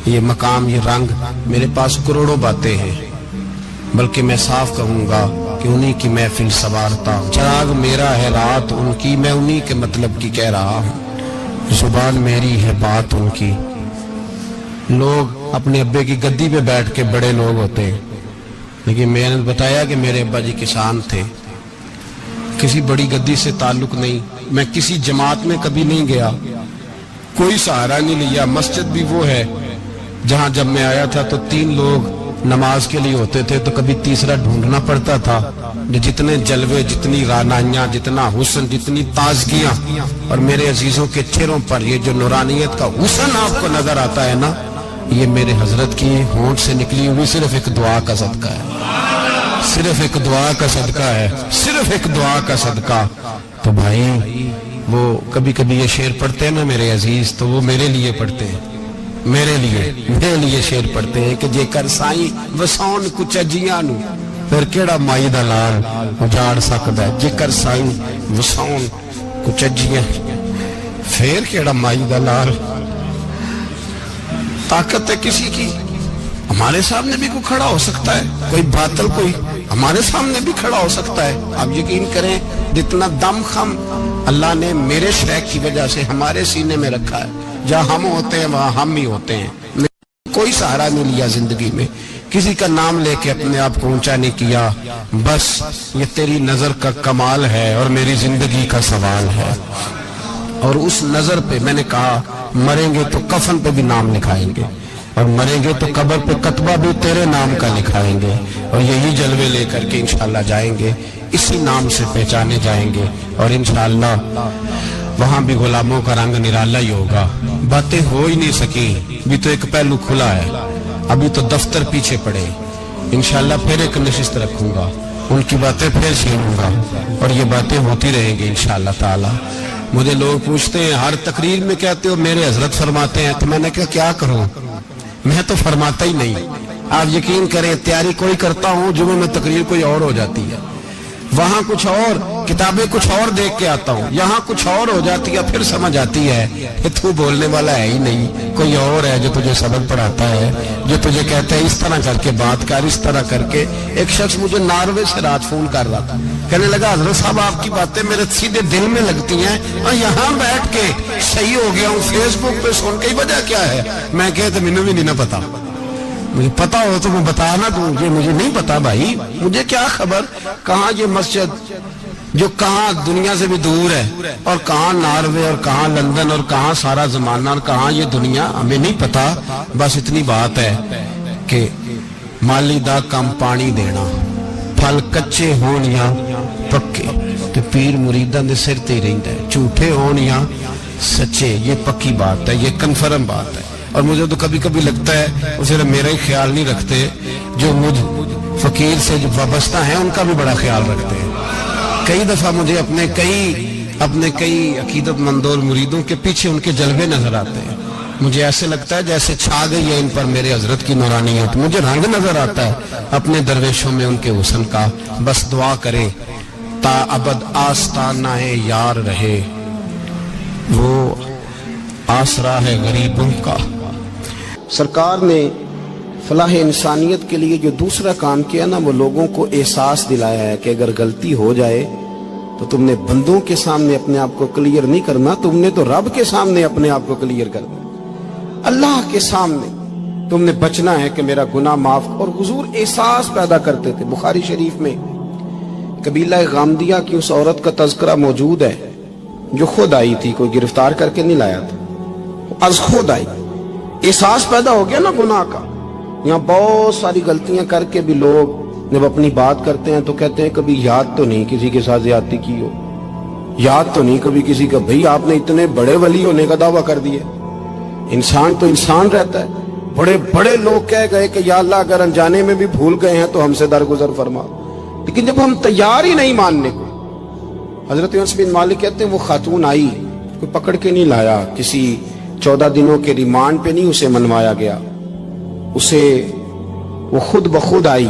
یہ مقام، یہ رنگ. میرے پاس کروڑوں باتیں ہیں، بلکہ میں صاف کہوں گا کہ انہی کی محفل سوارتا ہوں. چراغ میرا ہے رات ان کی، میں انہی کے مطلب کی کہہ رہا ہوں. زبان میری ہے بات ان کی. لوگ اپنے ابے کی گدی پہ بیٹھ کے بڑے لوگ ہوتے ہیں، لیکن میں نے بتایا کہ میرے ابا جی کسان تھے. کسی بڑی گدی سے تعلق نہیں. میں کسی جماعت میں کبھی نہیں گیا، کوئی سہارا نہیں لیا. مسجد بھی وہ ہے جہاں جب میں آیا تھا تو 3 لوگ نماز کے لیے ہوتے تھے تو کبھی تیسرا ڈھونڈنا پڑتا تھا. جتنے جلوے، جتنی رانائیاں، جتنا حسن، جتنی تازگیاں، اور میرے عزیزوں کے چہروں پر یہ جو نورانیت کا حسن آپ کو نظر آتا ہے نا، یہ میرے حضرت کی ہونٹ سے نکلی ہوئی صرف ایک دعا کا صدقہ ہے. صرف ایک دعا کا صدقہ ہے، صرف ایک دعا کا صدقہ. تو بھائی وہ کبھی کبھی یہ شعر پڑھتے ہیں نا میرے عزیز، تو وہ میرے لیے پڑھتے ہیں، میرے لیے شعر پڑھتے ہیں کہ جے کر سائیں وسون کچھ اجیاں نو پھر کیڑا مائی دا لال اجاڑ سکدا ہے. جے کر سائیں وسون کچھ اجیاں پھر کیڑا مائی دا لال. طاقت ہے کسی کی، ہمارے سامنے بھی کوئی کھڑا ہو سکتا ہے، کوئی باطل کوئی ہمارے سامنے بھی کھڑا ہو سکتا ہے. آپ یقین کریں جتنا دم خم اللہ نے میرے شیخ کی وجہ سے ہمارے سینے میں رکھا ہے، جہاں ہم ہوتے ہیں وہاں ہم ہی ہوتے ہیں. کوئی سہارا نہیں لیا زندگی میں، کسی کا نام لے کے اپنے آپ کو اونچا نہیں کیا. بس یہ تیری نظر کا کمال ہے اور میری زندگی کا سوال ہے. اور اس نظر پہ میں نے کہا مریں گے تو کفن پہ بھی نام لکھائیں گے، اور مریں گے تو قبر پہ کتبہ بھی تیرے نام کا لکھائیں گے، اور یہی جلوے لے کر کے انشاءاللہ جائیں گے، اسی نام سے پہچانے جائیں گے. اور انشاءاللہ وہاں بھی غلاموں کا رنگ نرالا ہی ہوگا. باتیں ہو ہی نہیں سکی، بھی تو ایک پہلو کھلا ہے، ابھی تو دفتر پیچھے پڑے. انشاءاللہ پھر ایک نشست رکھوں گا، ان کی باتیں پھر چھینوں گا، اور یہ باتیں ہوتی رہیں گی انشاءاللہ تعالی. مجھے لوگ پوچھتے ہیں ہر تقریر میں کہتے ہو میرے حضرت فرماتے ہیں، تو میں نے کہا کیا کروں، میں تو فرماتا ہی نہیں. آپ یقین کریں تیاری کوئی کرتا ہوں، جمعے میں تقریر کوئی اور ہو جاتی ہے، وہاں کچھ اور، کتابیں کچھ اور دیکھ کے آتا ہوں، یہاں کچھ اور ہو جاتی ہے. پھر سمجھ آتی ہے کہ تو بولنے والا ہے ہی نہیں، کوئی اور ہے جو تجھے سبق پڑھاتا ہے، جو تجھے کہتا ہے اس طرح کر کے بات کر، اس طرح کر کے. ایک شخص مجھے ناروے سے رات فون کر رہا تھا، کہنے لگا حضرت صاحب آپ کی باتیں میرے سیدھے دل میں لگتی ہیں، اور یہاں بیٹھ کے صحیح ہو گیا ہوں، فیس بک پہ سن کے وجہ کیا ہے. میں کہتا مجھے بھی نہیں پتا، مجھے پتا ہو تو میں بتا نہ دوں، یہ مجھے نہیں پتا بھائی، مجھے کیا خبر کہاں یہ مسجد جو کہاں دنیا سے بھی دور ہے، اور کہاں ناروے، اور کہاں لندن، اور کہاں سارا زمانہ، اور کہاں یہ دنیا، ہمیں نہیں پتا. بس اتنی بات ہے کہ مالی دا کم پانی دینا، پھل کچے ہون یا پکے، تو پیر مریداں دے سر تے رہندا ہے، جھوٹے ہون یا سچے، یہ پکی بات ہے، یہ کنفرم بات ہے. اور مجھے تو کبھی کبھی لگتا ہے وہ صرف میرا ہی خیال نہیں رکھتے، جو مجھ فقیر سے جو وابستہ ہیں ان کا بھی بڑا خیال رکھتے ہیں. کئی دفعہ مجھے اپنے کئی عقیدت مندوں اور مریدوں کے پیچھے ان کے جلوے نظر آتے ہیں. مجھے ایسے لگتا ہے جیسے چھا گئی ہے ان پر میرے حضرت کی نورانیت. مجھے رنگ نظر آتا ہے اپنے درویشوں میں ان کے حسن کا. بس دعا کرے تا ابد آستانہ یار رہے، وہ آسرا ہے غریبوں کا. سرکار نے فلاح انسانیت کے لیے جو دوسرا کام کیا نا، وہ لوگوں کو احساس دلایا ہے کہ اگر غلطی ہو جائے تو تم نے بندوں کے سامنے اپنے آپ کو کلیئر نہیں کرنا، تم نے تو رب کے سامنے اپنے آپ کو کلیئر کرنا، اللہ کے سامنے تم نے بچنا ہے کہ میرا گناہ معاف. اور حضور احساس پیدا کرتے تھے. بخاری شریف میں قبیلہ غامدیہ کی اس عورت کا تذکرہ موجود ہے جو خود آئی تھی، کوئی گرفتار کر کے نہیں لایا تھا، از خود آئی. احساس پیدا ہو گیا نا گناہ کا. یہاں بہت ساری غلطیاں کر کے بھی لوگ جب اپنی بات کرتے ہیں تو کہتے ہیں کبھی یاد تو نہیں کسی کے ساتھ زیادتی کی ہو، یاد تو نہیں کبھی کسی کا. بھئی آپ نے اتنے بڑے ولی ہونے کا دعویٰ کر دیا. انسان تو انسان رہتا ہے. بڑے بڑے لوگ کہہ گئے کہ یا اللہ اگر انجانے میں بھی بھول گئے ہیں تو ہم سے درگزر فرما. لیکن جب ہم تیار ہی نہیں ماننے کو. حضرت انس بن مالک کہتے ہیں وہ خاتون آئی، کوئی پکڑ کے نہیں لایا، کسی 14 دنوں کے ریمانڈ پہ نہیں اسے منوایا گیا، اسے وہ خود بخود آئی.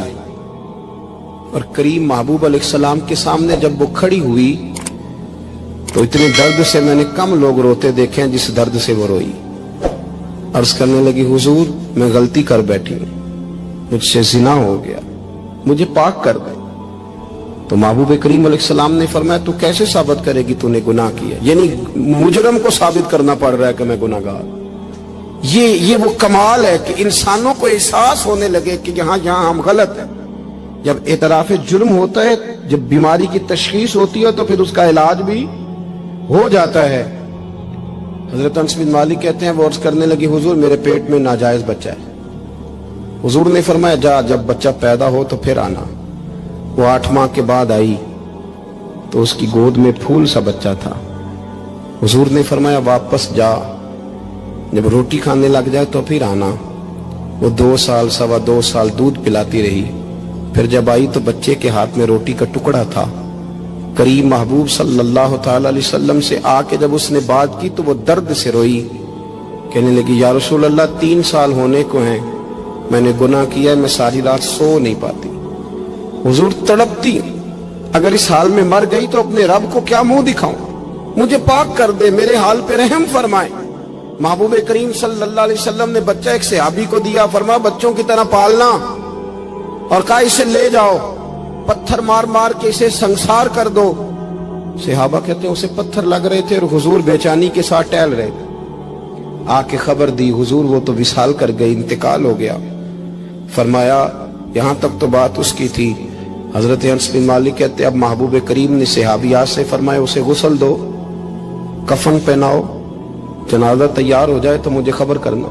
اور کریم محبوب علیہ السلام کے سامنے جب وہ کھڑی ہوئی تو اتنے درد سے میں نے کم لوگ روتے دیکھے ہیں جس درد سے وہ روئی. عرض کرنے لگی حضور میں غلطی کر بیٹھی ہوں، مجھ سے زنا ہو گیا، مجھے پاک کر دے. تو محبوب کریم علیہ السلام نے فرمایا تو کیسے ثابت کرے گی تو نے گناہ کیا؟ یعنی مجرم کو ثابت کرنا پڑ رہا ہے کہ میں گناہ گار. یہ وہ کمال ہے کہ انسانوں کو احساس ہونے لگے کہ یہاں ہم غلط ہیں. جب اعتراف جرم ہوتا ہے، جب بیماری کی تشخیص ہوتی ہے تو پھر اس کا علاج بھی ہو جاتا ہے. حضرت انس بن مالک کہتے ہیں وہ عرض کرنے لگی حضور میرے پیٹ میں ناجائز بچہ ہے. حضور نے فرمایا جا جب بچہ پیدا ہو تو پھر آنا. وہ 8 ماہ کے بعد آئی تو اس کی گود میں پھول سا بچہ تھا. حضور نے فرمایا واپس جا، جب روٹی کھانے لگ جائے تو پھر آنا. وہ 2 سال 2.25 سال دودھ پلاتی رہی. پھر جب آئی تو بچے کے ہاتھ میں روٹی کا ٹکڑا تھا. کریم محبوب صلی اللہ تعالی علیہ وسلم سے آ کے جب اس نے بات کی تو وہ درد سے روئی، کہنے لگی یا رسول اللہ 3 سال ہونے کو ہیں، میں نے گناہ کیا ہے، میں ساری رات سو نہیں پاتی. حضور تڑپتی اگر اس حال میں مر گئی تو اپنے رب کو کیا منہ دکھاؤں، مجھے پاک کر دے، میرے حال پہ رحم فرمائے. محبوب کریم صلی اللہ علیہ وسلم نے بچہ ایک صحابی کو دیا، فرمایا بچوں کی طرح پالنا، اور کہا اسے لے جاؤ، پتھر مار مار کے اسے سنسار کر دو. صحابہ کہتے ہیں اسے پتھر لگ رہے تھے اور حضور بےچانی کے ساتھ ٹہل رہے تھے. آ کے خبر دی حضور وہ تو وصال کر گئی، انتقال ہو گیا. فرمایا یہاں تک تو بات اس کی تھی. حضرت انس بن مالک کہتے اب محبوب کریم نے صحابیات سے فرمایا اسے غسل دو، کفن پہناؤ، جنازہ تیار ہو جائے تو مجھے خبر کرنا.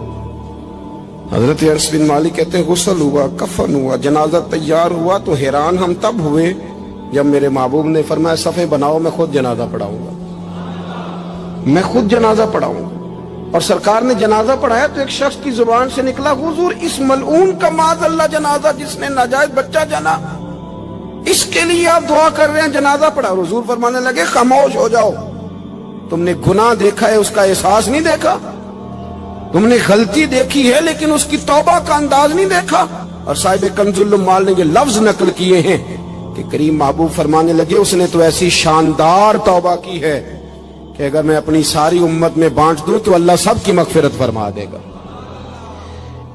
حضرت انس بن مالک کہتے ہیں غسل ہوا، کفن ہوا، جنازہ تیار ہوا تو حیران ہم تب ہوئے جب میرے محبوب نے فرمایا صفیں بناؤ، میں خود جنازہ پڑھاؤں گا، میں خود جنازہ پڑھاؤں گا. اور سرکار نے جنازہ پڑھایا تو ایک شخص کی زبان سے نکلا حضور اس ملعون کا معاذ اللہ جنازہ جس نے ناجائز بچہ جنا، اس کے لیے آپ دعا کر رہے ہیں، جنازہ پڑھا. حضور فرمانے لگے خاموش ہو جاؤ، تم نے گناہ دیکھا ہے اس کا احساس نہیں دیکھا، تم نے غلطی دیکھی ہے لیکن اس کی توبہ کا انداز نہیں دیکھا. اور صاحب کنز العمال نے یہ لفظ نقل کیے ہیں کہ کریم محبوب فرمانے لگے اس نے تو ایسی شاندار توبہ کی ہے کہ اگر میں اپنی ساری امت میں بانٹ دوں تو اللہ سب کی مغفرت فرما دے گا.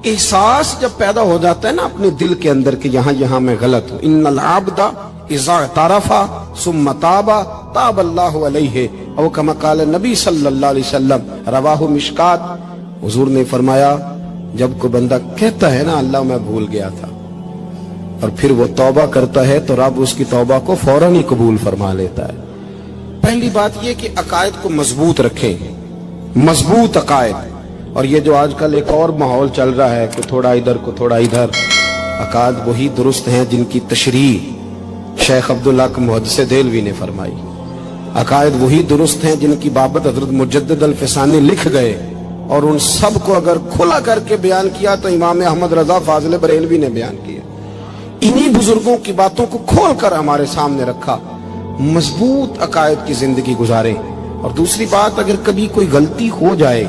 احساس جب پیدا ہو جاتا ہے نا اپنے دل کے اندر کہ یہاں میں غلط ہوں. ان العبد اذا اعترف ثم تاب تاب اللہ علیہ او کما قال نبی صلی اللہ علیہ وسلم، رواہ مشکات. حضور نے فرمایا جب کوئی بندہ کہتا ہے نا اللہ میں بھول گیا تھا اور پھر وہ توبہ کرتا ہے تو رب اس کی توبہ کو فوراً ہی قبول فرما لیتا ہے. پہلی بات یہ کہ عقائد کو مضبوط رکھیں، مضبوط عقائد. اور یہ جو آج کل ایک اور ماحول چل رہا ہے کہ تھوڑا ادھر کو تھوڑا ادھر، عقائد وہی درست ہیں جن کی تشریح شیخ عبداللہ محدث دہلوی نے فرمائی. عقائد وہی درست ہیں جن کی بابت حضرت مجدد الفسانی لکھ گئے، اور ان سب کو اگر کھلا کر کے بیان کیا تو امام احمد رضا فاضل بریلوی نے بیان کیا. انہی بزرگوں کی باتوں کو کھول کر ہمارے سامنے رکھا. مضبوط عقائد کی زندگی گزاریں. اور دوسری بات اگر کبھی کوئی غلطی ہو جائے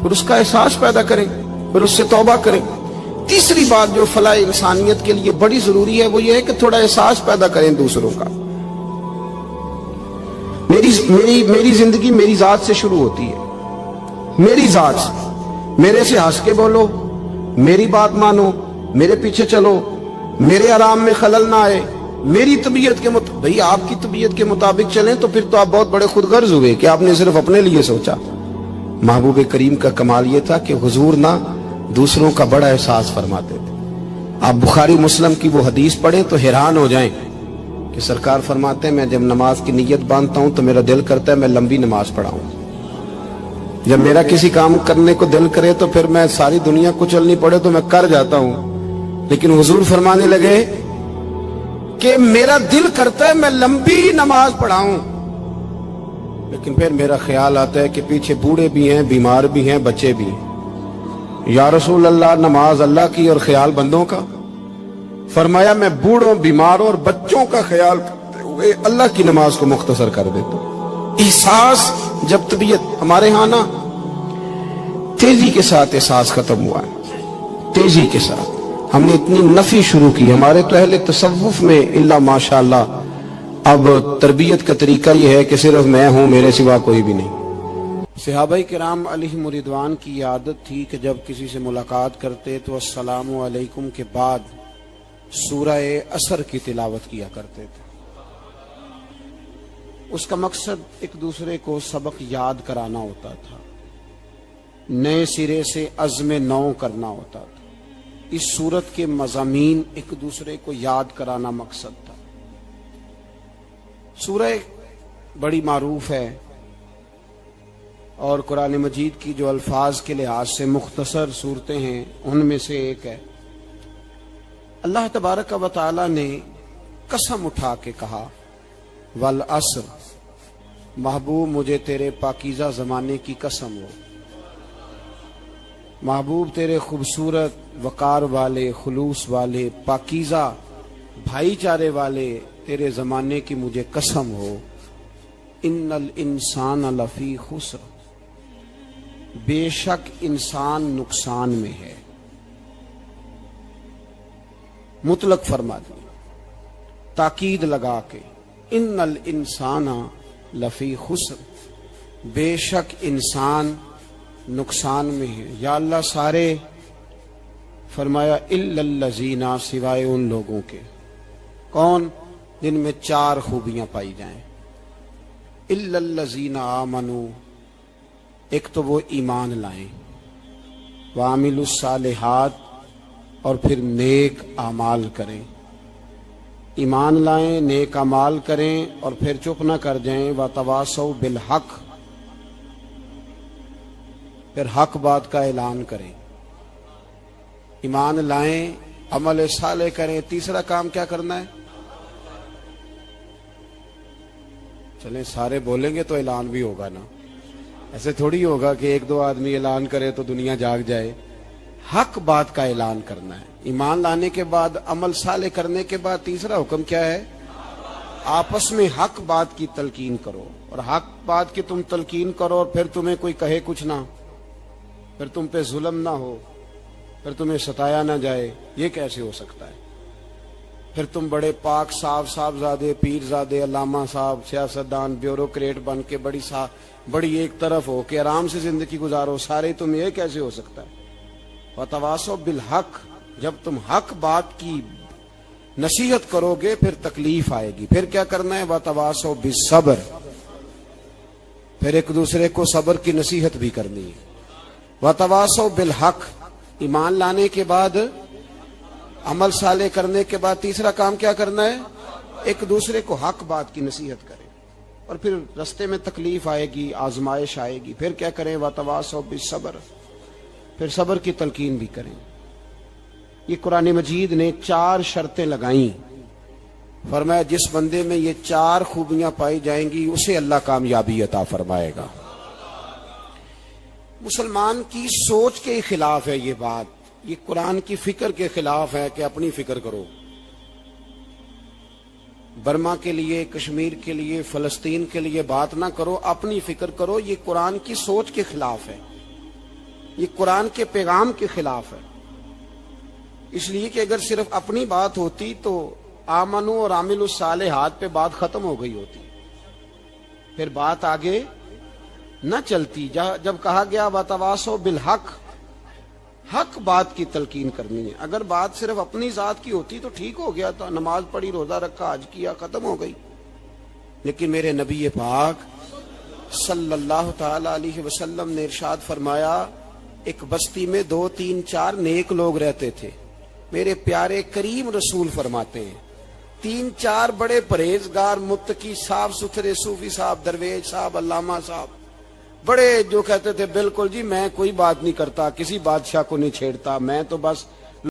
پھر اس کا احساس پیدا کریں، پھر اس سے توبہ کریں۔ تیسری بات جو فلاح انسانیت کے لیے بڑی ضروری ہے وہ یہ ہے کہ تھوڑا احساس پیدا کریں دوسروں کا۔ میری زندگی میری ذات سے شروع ہوتی ہے، میری ذات سے۔ میرے سے ہنس کے بولو، میری بات مانو، میرے پیچھے چلو، میرے آرام میں خلل نہ آئے، میری طبیعت کے مطابق۔ بھئی آپ کی طبیعت کے مطابق چلیں تو پھر تو آپ بہت بڑے خود غرض ہوئے کہ آپ نے صرف اپنے لیے سوچا۔ محبوب کریم کا کمال یہ تھا کہ حضور نہ دوسروں کا بڑا احساس فرماتے تھے۔ آپ بخاری مسلم کی وہ حدیث پڑھیں تو حیران ہو جائیں کہ سرکار فرماتے ہیں میں جب نماز کی نیت باندھتا ہوں تو میرا دل کرتا ہے میں لمبی نماز پڑھاؤں۔ جب میرا کسی کام کرنے کو دل کرے تو پھر میں ساری دنیا کچلنی پڑے تو میں کر جاتا ہوں، لیکن حضور فرمانے لگے کہ میرا دل کرتا ہے میں لمبی نماز پڑھاؤں، لیکن پھر میرا خیال آتا ہے کہ پیچھے بوڑھے بھی ہیں، بیمار بھی ہیں، بچے بھی ہیں۔ یا رسول اللہ نماز اللہ کی اور خیال بندوں کا؟ فرمایا میں بوڑھوں، بیماروں اور بچوں کا خیال کرتے ہوئے اللہ کی نماز کو مختصر کر دیتا ہوں۔ احساس جب طبیعت ہمارے ہاں نا تیزی کے ساتھ احساس ختم ہوا ہے، تیزی کے ساتھ ہم نے اتنی نفی شروع کی ہمارے تو اہل تصوف میں اللہ ماشاءاللہ اب تربیت کا طریقہ یہ ہے کہ صرف میں ہوں، میرے سوا کوئی بھی نہیں۔ صحابہ کرام علیہم رضوان کی عادت تھی کہ جب کسی سے ملاقات کرتے تو السلام علیکم کے بعد سورہ عصر کی تلاوت کیا کرتے تھے۔ اس کا مقصد ایک دوسرے کو سبق یاد کرانا ہوتا تھا، نئے سرے سے عزم نو کرنا ہوتا تھا۔ اس سورت کے مضامین ایک دوسرے کو یاد کرانا مقصد تھا۔ سورہ بڑی معروف ہے اور قرآن مجید کی جو الفاظ کے لحاظ سے مختصر صورتیں ہیں ان میں سے ایک ہے۔ اللہ تبارک و تعالی نے قسم اٹھا کے کہا والعصر، محبوب مجھے تیرے پاکیزہ زمانے کی قسم ہو، محبوب تیرے خوبصورت وقار والے، خلوص والے، پاکیزہ بھائی چارے والے تیرے زمانے کی مجھے قسم ہو، ان الانسان لفی خسر، بے شک انسان نقصان میں ہے۔ مطلق فرما دیا، تاکید لگا کے، ان الانسان لفی خسر، بے شک انسان نقصان میں ہے۔ یا اللہ سارے، فرمایا الا الذین، سوائے ان لوگوں کے، کون؟ جن میں چار خوبیاں پائی جائیں۔ الا الذین آمنوا، ایک تو وہ ایمان لائیں، وعملوا الصالحات، اور پھر نیک اعمال کریں۔ ایمان لائیں، نیک اعمال کریں، اور پھر چپ نہ کر جائیں، وتواصوا بالحق، پھر حق بات کا اعلان کریں۔ ایمان لائیں، عمل صالح کریں، تیسرا کام کیا کرنا ہے؟ چلیں سارے بولیں گے تو اعلان بھی ہوگا نا، ایسے تھوڑی ہوگا کہ ایک دو آدمی اعلان کرے تو دنیا جاگ جائے۔ حق بات کا اعلان کرنا ہے۔ ایمان لانے کے بعد، عمل صالح کرنے کے بعد تیسرا حکم کیا ہے؟ آپس میں حق بات کی تلقین کرو، اور حق بات کی تم تلقین کرو اور پھر تمہیں کوئی کہے کچھ نہ، پھر تم پہ ظلم نہ ہو، پھر تمہیں ستایا نہ جائے، یہ کیسے ہو سکتا ہے؟ پھر تم بڑے پاک صاحبزادے، پیر زادے، علامہ صاحب، سیاستدان، بیوروکریٹ بن کے بڑی ایک طرف ہو کہ آرام سے زندگی گزارو سارے، تم یہ کیسے ہو سکتا ہے؟ وتواصوا بالحق، جب تم حق بات کی نصیحت کرو گے پھر تکلیف آئے گی، پھر کیا کرنا ہے؟ وتواصوا بالصبر، پھر ایک دوسرے کو صبر کی نصیحت بھی کرنی ہے۔ وتواصوا بالحق، ایمان لانے کے بعد، عمل صالح کرنے کے بعد تیسرا کام کیا کرنا ہے؟ ایک دوسرے کو حق بات کی نصیحت کریں، اور پھر رستے میں تکلیف آئے گی، آزمائش آئے گی، پھر کیا کریں؟ وتواصوا بالصبر، پھر صبر کی تلقین بھی کریں۔ یہ قرآن مجید نے 4 شرطیں لگائیں، فرمایا جس بندے میں یہ 4 خوبیاں پائی جائیں گی اسے اللہ کامیابی عطا فرمائے گا۔ مسلمان کی سوچ کے خلاف ہے یہ بات، یہ قرآن کی فکر کے خلاف ہے کہ اپنی فکر کرو۔ برما کے لیے، کشمیر کے لیے، فلسطین کے لیے بات نہ کرو، اپنی فکر کرو، یہ قرآن کی سوچ کے خلاف ہے۔ یہ قرآن کے پیغام کے خلاف ہے. اس لیے کہ اگر صرف اپنی بات ہوتی تو آمنو اور عامل الصالحات پہ بات ختم ہو گئی ہوتی, پھر بات آگے نہ چلتی. جب کہا گیا وتواصوا بالحق, حق بات کی تلقین کرنی ہے. اگر بات صرف اپنی ذات کی ہوتی تو ٹھیک ہو گیا تھا, نماز پڑھی, روزہ رکھا, حج کیا, ختم ہو گئی. لیکن میرے نبی پاک صلی اللہ تعالی علیہ وسلم نے ارشاد فرمایا, ایک بستی میں 2 3 4 نیک لوگ رہتے تھے. میرے پیارے کریم رسول فرماتے ہیں 3 4 بڑے پرہیزگار, متقی, صاف ستھرے صوفی صاحب, درویش صاحب, علامہ صاحب, بڑے جو کہتے تھے بالکل جی میں کوئی بات نہیں کرتا, کسی بادشاہ کو نہیں چھیڑتا, میں تو بس